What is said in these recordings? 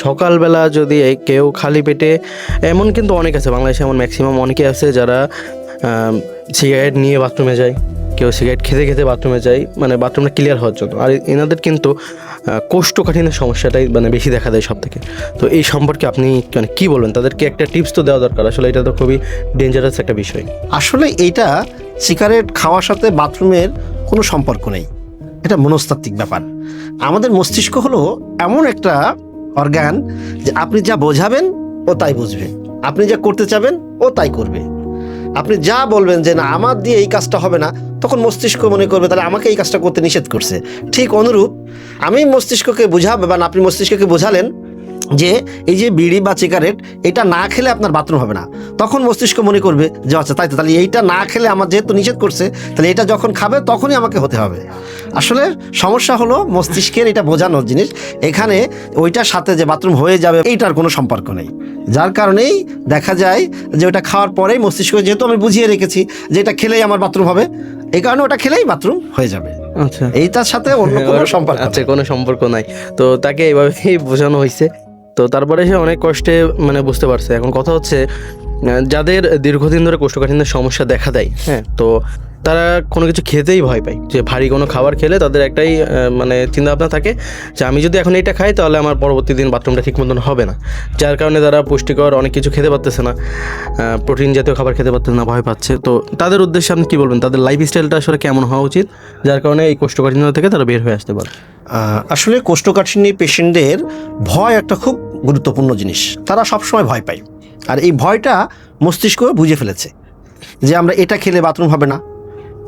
সকালবেলা যদি কেউ খালি পেটে, এমন কিন্তু অনেক আছে বাংলাদেশে, এমন ম্যাক্সিমাম অনেকে আছে যারা সিগারেট নিয়ে বাথরুমে যায়, কেউ সিগারেট খেতে খেতে বাথরুমে যায়, মানে বাথরুমটা ক্লিয়ার হওয়ার জন্য। আর এনাদের কিন্তু কোষ্ঠকাঠিন্যের সমস্যাটাই মানে বেশি দেখা দেয় সব থেকে। তো এই সম্পর্কে আপনি মানে কী বলবেন? তাদেরকে একটা টিপস তো দেওয়া দরকার, আসলে এটা তো খুবই ডেঞ্জারাস একটা বিষয়। আসলে এইটা সিগারেট খাওয়ার সাথে বাথরুমের কোনো সম্পর্ক নেই, এটা মনস্তাত্ত্বিক ব্যাপার। আমাদের মস্তিষ্ক হলো এমন একটা অর্গান যে আপনি যা বোঝাবেন ও তাই বুঝবে, আপনি যা করতে চাবেন ও তাই করবে। আপনি যা বলবেন যে না আমার দিয়ে এই কাজটা হবে না, তখন মস্তিষ্ক মনে করবে তাহলে আমাকে এই কাজটা করতে নিষেধ করছে। ঠিক অনুরূপ আমি মস্তিষ্ককে বুঝাবো বা আপনি মস্তিষ্ককে বোঝালেন যে এই যে বিড়ি বা সিগারেট এটা না খেলে আপনার বাথরুম হবে না, তখন মস্তিষ্ক মনে করবে যে আচ্ছা তাই তো, তাহলে এইটা না খেলে আমার যেহেতু নিষেধ করছে তাহলে এটা যখন খাবে তখনই আমাকে হতে হবে। আসলে সমস্যা হলো মস্তিষ্কের এটা বোঝানোর জিনিস, এখানে ওইটার সাথে যে বাথরুম হয়ে যাবে এইটার কোনো সম্পর্ক নেই। যার কারণেই দেখা যায় যে ওটা খাওয়ার পরেই মস্তিষ্ক, যেহেতু আমি বুঝিয়ে রেখেছি যে এটা খেলেই আমার বাথরুম হবে, এই কারণে ওটা খেলেই বাথরুম হয়ে যাবে। আচ্ছা, এইটার সাথে অন্য কোনো সম্পর্ক আচ্ছা, কোনো সম্পর্ক নাই। তো তাকে এইভাবেই বোঝানো হয়েছে। তো তারপরে সে অনেক কষ্টে মানে বুঝতে পারছে। এখন কথা হচ্ছে যাদের দীর্ঘদিন ধরে কোষ্ঠকাঠিন্যের সমস্যা দেখা দেয়, হ্যাঁ, তো তারা কোনো কিছু খেতেই ভয় পায়, যে ভারী কোনো খাবার খেলে তাদের একটাই মানে চিন্তাভাবনা থাকে যে আমি যদি এখন এটা খাই তাহলে আমার পরবর্তী দিন বাথরুমটা ঠিক মতন হবে না। যার কারণে তারা পুষ্টিকর অনেক কিছু খেতে পারতেছে না, প্রোটিন জাতীয় খাবার খেতে পারতেছে না, ভয় পাচ্ছে। তো তাদের উদ্দেশ্যে আপনি কী বলবেন? তাদের লাইফস্টাইলটা আসলে কেমন হওয়া উচিত যার কারণে এই কোষ্ঠকাঠিন্য থেকে তারা বের হয়ে আসতে পারে? আসলে কোষ্ঠকাঠিন্য পেশেন্টদের ভয় একটা খুব গুরুত্বপূর্ণ জিনিস, তারা সবসময় ভয় পায়। আর এই ভয়টা মস্তিষ্ক বুঝে ফেলেছে যে আমরা এটা খেলে বাথরুম হবে না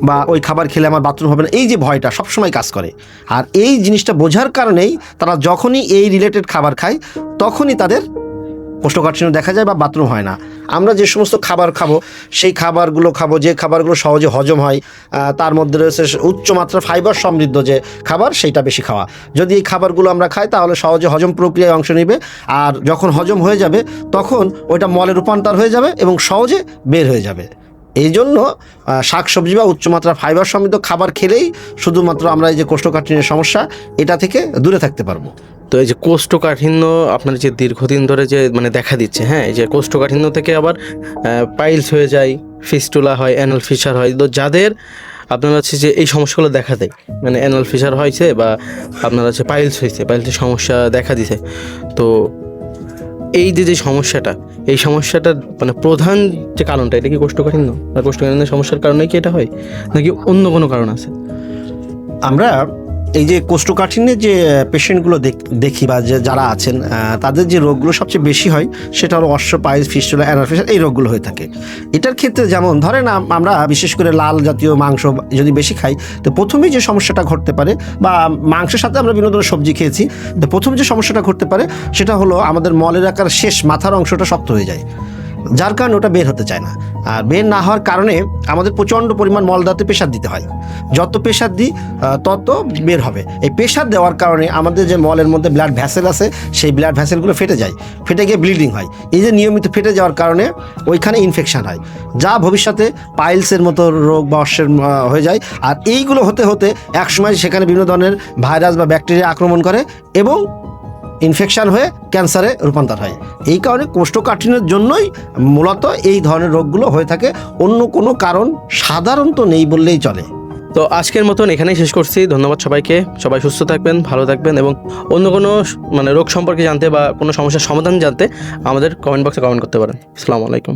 বা ওই খাবার খেলে আমার বাথরুম হবে না, এই যে ভয়টা সবসময় কাজ করে। আর এই জিনিসটা বোঝার কারণেই তারা যখনই এই রিলেটেড খাবার খায় তখনই তাদের কোষ্ঠকাঠিন্য দেখা যায় বা বাথরুম হয় না। আমরা যে সমস্ত খাবার খাবো সেই খাবারগুলো খাবো যে খাবারগুলো সহজে হজম হয়, তার মধ্যে রয়েছে উচ্চমাত্রা ফাইবার সমৃদ্ধ যে খাবার, সেইটা বেশি খাওয়া। যদি এই খাবারগুলো আমরা খাই তাহলে সহজে হজম প্রক্রিয়ায় অংশ নেবে, আর যখন হজম হয়ে যাবে তখন ওইটা মলে রূপান্তর হয়ে যাবে এবং সহজে বের হয়ে যাবে। এই জন্য শাকসবজি বা উচ্চমাত্রা ফাইবার সমৃদ্ধ খাবার খেলেই শুধুমাত্র আমরা এই যে কোষ্ঠকাঠিন্যের সমস্যা এটা থেকে দূরে থাকতে পারবো। তো এই যে কোষ্ঠকাঠিন্য আপনার যে দীর্ঘদিন ধরে যে মানে দেখা দিচ্ছে, হ্যাঁ, এই যে কোষ্ঠকাঠিন্য থেকে আবার পাইলস হয়ে যায়, ফিস্টুলা হয়, অ্যানাল ফিশার হয়, তো যাদের আপনার হচ্ছে যে এই সমস্যাগুলো দেখা দেয়, মানে অ্যানাল ফিশার হয়েছে বা আপনার হচ্ছে পাইলস হয়েছে, পাইলসের সমস্যা দেখা দিছে, তো এই যে সমস্যাটা, এই সমস্যাটার মানে প্রধান যে কারণটা, এটা কি কোষ্ঠকাঠিন্য বা কোষ্ঠকাঠিন্যের সমস্যার কারণে কি এটা হয়, নাকি অন্য কোনো কারণ আছে? আমরা এই যে কোষ্ঠকাঠিন্যের যে পেশেন্টগুলো দেখি বা যে যারা আছেন তাদের যে রোগগুলো সবচেয়ে বেশি হয় সেটা হলো অশ্ব, পাইলস, ফিস্টুলা, অ্যানাল ফিশার, এই রোগগুলো হয়ে থাকে। এটার ক্ষেত্রে যেমন ধরেন আমরা বিশেষ করে লাল জাতীয় মাংস যদি বেশি খাই, তো প্রথমেই যে সমস্যাটা ঘটতে পারে, বা মাংসের সাথে আমরা বিভিন্ন ধরনের সবজি খেয়েছি, তো প্রথম যে সমস্যাটা ঘটতে পারে সেটা হলো আমাদের মলের আকার শেষ মাথার অংশটা শক্ত হয়ে যায়, যার কারণে ওটা বের হতে চায় না। আর বের না হওয়ার কারণে আমাদের প্রচণ্ড পরিমাণ মলদাতে প্রেশার দিতে হয়, যত প্রেশার দিই তত বের হবে। এই প্রেশার দেওয়ার কারণে আমাদের যে মলের মধ্যে ব্লাড ভ্যাসেল আছে সেই ব্লাড ভ্যাসেলগুলো ফেটে যায়, ফেটে গিয়ে ব্লিডিং হয়। এই যে নিয়মিত ফেটে যাওয়ার কারণে ওইখানে ইনফেকশান হয়, যা ভবিষ্যতে পাইলসের মতো রোগ বা অশ্বের হয়ে যায়। আর এইগুলো হতে হতে একসময় সেখানে বিভিন্ন ধরনের ভাইরাস বা ব্যাকটেরিয়া আক্রমণ করে এবং ইনফেকশান হয়ে ক্যান্সারে রূপান্তর হয়। এই কারণে কোষ্ঠকাঠিন্যের জন্যই মূলত এই ধরনের রোগগুলো হয়ে থাকে, অন্য কোনো কারণ সাধারণত নেই বললেই চলে। তো আজকের মতন এখানেই শেষ করছি। ধন্যবাদ সবাইকে। সবাই সুস্থ থাকবেন, ভালো থাকবেন, এবং অন্য কোনো মানে রোগ সম্পর্কে জানতে বা কোনো সমস্যার সমাধান জানতে আমাদের কমেন্ট বক্সে কমেন্ট করতে পারেন। আসসালামু আলাইকুম।